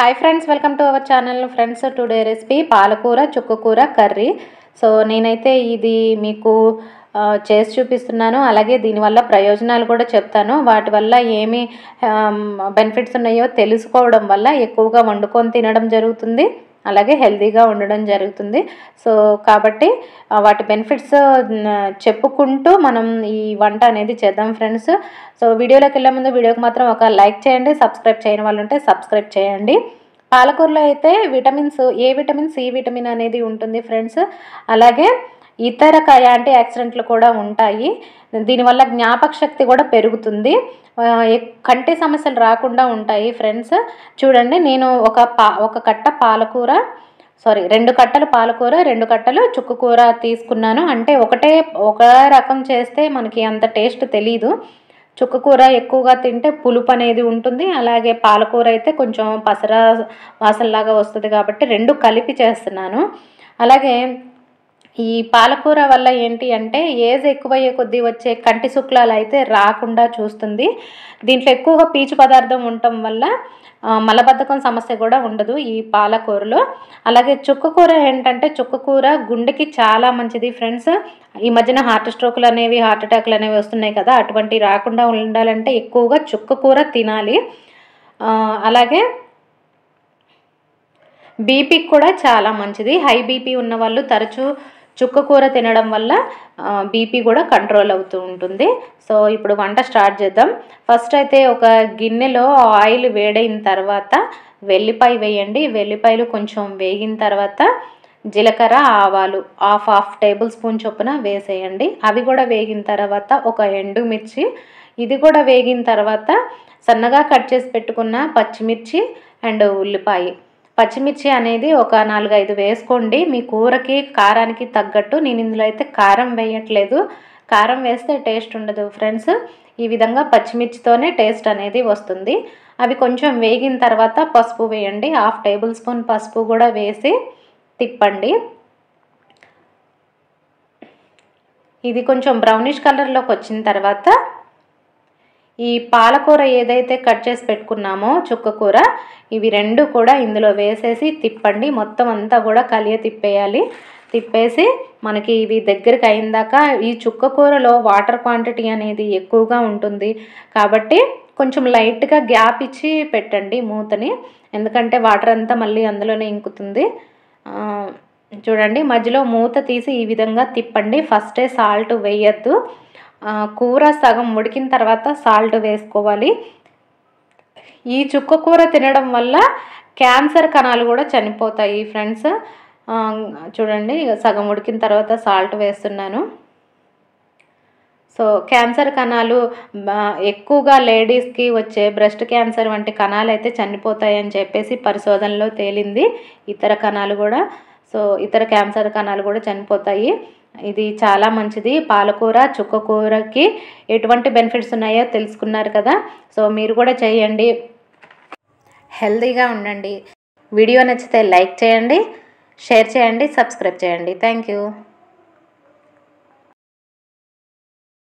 Hi friends, welcome to our channel. Friends, today recipe పాలకూర చుక్కకూర curry. So నేనైతే ఇది మీకు చేసి చూపిస్తున్నాను. అలాగే దీనివల్ల ప్రయోజనాలు కూడా చెప్తాను. వాటి వల్ల ఏమి బెనిఫిట్స్ ఉన్నాయో తెలుసుకోవడం వల్ల ఎక్కువగా వండుకొని తినడం జరుగుతుంది, అలాగే హెల్తీగా ఉండడం జరుగుతుంది. సో కాబట్టి వాటి బెనిఫిట్స్ చెప్పుకుంటూ మనం ఈ వంట అనేది చేద్దాం ఫ్రెండ్స్. సో వీడియోలోకి వెళ్ళే ముందు వీడియోకి మాత్రం ఒక లైక్ చేయండి. సబ్స్క్రైబ్ చేయని వాళ్ళు ఉంటే సబ్స్క్రైబ్ చేయండి. పాలకూరలో అయితే ఏ విటమిన్ సి విటమిన్ అనేది ఉంటుంది ఫ్రెండ్స్. అలాగే ఇతర యాంటీ ఆక్సిడెంట్లు కూడా ఉంటాయి. దీనివల్ల జ్ఞాపక శక్తి కూడా పెరుగుతుంది, కంటి సమస్యలు రాకుండా ఉంటాయి ఫ్రెండ్స్. చూడండి, నేను ఒక కట్ట పాలకూర 2 కట్టలు పాలకూర 2 కట్టలు చుక్కకూర తీసుకున్నాను. అంటే ఒక రకం చేస్తే మనకి అంత టేస్ట్ తెలీదు. చుక్కకూర ఎక్కువగా తింటే పులుపు అనేది ఉంటుంది, అలాగే పాలకూర అయితే కొంచెం పసర వాసనలాగా వస్తుంది కాబట్టి 2 కలిపి చేస్తున్నాను. అలాగే ఈ పాలకూర వల్ల ఏంటి అంటే ఏజ్ ఎక్కువయ్యే కొద్దీ వచ్చే కంటి శుక్లాలు అయితే రాకుండా చూస్తుంది. దీంట్లో ఎక్కువగా పీచు పదార్థం ఉండటం వల్ల మలబద్ధకం సమస్య కూడా ఉండదు ఈ పాలకూరలో. అలాగే చుక్కకూర ఏంటంటే చుక్కకూర గుండెకి చాలా మంచిది ఫ్రెండ్స్. ఈ మధ్యన హార్ట్ అటాక్లు అనేవి వస్తున్నాయి కదా, అటువంటి రాకుండా ఉండాలంటే ఎక్కువగా చుక్కకూర తినాలి. అలాగే బీపీకి కూడా చాలా మంచిది. హై బీపీ ఉన్న వాళ్ళు తరచూ చుక్కకూర తినడం వల్ల బీపీ కూడా కంట్రోల్ అవుతూ ఉంటుంది. సో ఇప్పుడు వంట స్టార్ట్ చేద్దాం. ఫస్ట్ అయితే ఒక గిన్నెలో ఆయిల్ వేడైన తర్వాత వెల్లిపాయ వేయండి. వెల్లిపాయలు కొంచెం వేగిన తర్వాత జీలకర్ర, ఆవాలు హాఫ్ టేబుల్ స్పూన్ చొప్పున వేసేయండి. అవి కూడా వేగిన తర్వాత ఒక ఎండుమిర్చి, ఇది కూడా వేగిన తర్వాత సన్నగా కట్ చేసి పెట్టుకున్న పచ్చిమిర్చి అండ్ ఉల్లిపాయ. పచ్చిమిర్చి అనేది ఒక 4-5 వేసుకోండి, మీ కూరకి కారానికి తగ్గట్టు. నేను ఇందులో అయితే కారం వేయట్లేదు, కారం వేస్తే టేస్ట్ ఉండదు ఫ్రెండ్స్. ఈ విధంగా పచ్చిమిర్చితోనే టేస్ట్ అనేది వస్తుంది. అవి కొంచెం వేగిన తర్వాత పసుపు వేయండి. హాఫ్ టేబుల్ స్పూన్ పసుపు కూడా వేసి తిప్పండి. ఇది కొంచెం బ్రౌనిష్ కలర్లోకి వచ్చిన తర్వాత ఈ పాలకూర ఏదైతే కట్ చేసి పెట్టుకున్నామో చుక్కకూర, ఇవి 2 కూడా ఇందులో వేసేసి తిప్పండి. మొత్తం అంతా కూడా తిప్పేయాలి. తిప్పేసి మనకి ఇవి దగ్గరికి అయిందాక, ఈ చుక్కకూరలో వాటర్ క్వాంటిటీ అనేది ఎక్కువగా ఉంటుంది కాబట్టి కొంచెం లైట్గా గ్యాప్ ఇచ్చి పెట్టండి మూతని, ఎందుకంటే వాటర్ అంతా మళ్ళీ అందులోనే ఇంకుతుంది. చూడండి, మధ్యలో మూత తీసి ఈ విధంగా తిప్పండి. ఫస్టే సాల్ట్ వేయద్దు, కూర సగం ఉడికిన తర్వాత సాల్ట్ వేసుకోవాలి. ఈ చుక్కకూర తినడం వల్ల క్యాన్సర్ కణాలు కూడా చనిపోతాయి ఫ్రెండ్స్. చూడండి, సగం ఉడికిన తర్వాత సాల్ట్ వేస్తున్నాను. సో క్యాన్సర్ కణాలు ఎక్కువగా లేడీస్కి వచ్చే బ్రెస్ట్ క్యాన్సర్ వంటి కణాలు అయితే చనిపోతాయని చెప్పేసి పరిశోధనలో తేలింది. ఇతర క్యాన్సర్ కణాలు కూడా చనిపోతాయి. ఇది చాలా మంచిది. పాలకూర చుక్కకూరకి ఎటువంటి బెనిఫిట్స్ ఉన్నాయో తెలుసుకున్నారు కదా. సో మీరు కూడా చేయండి, హెల్తీగా ఉండండి. వీడియో నచ్చితే లైక్ చేయండి, షేర్ చేయండి, సబ్స్క్రైబ్ చేయండి. Thank you.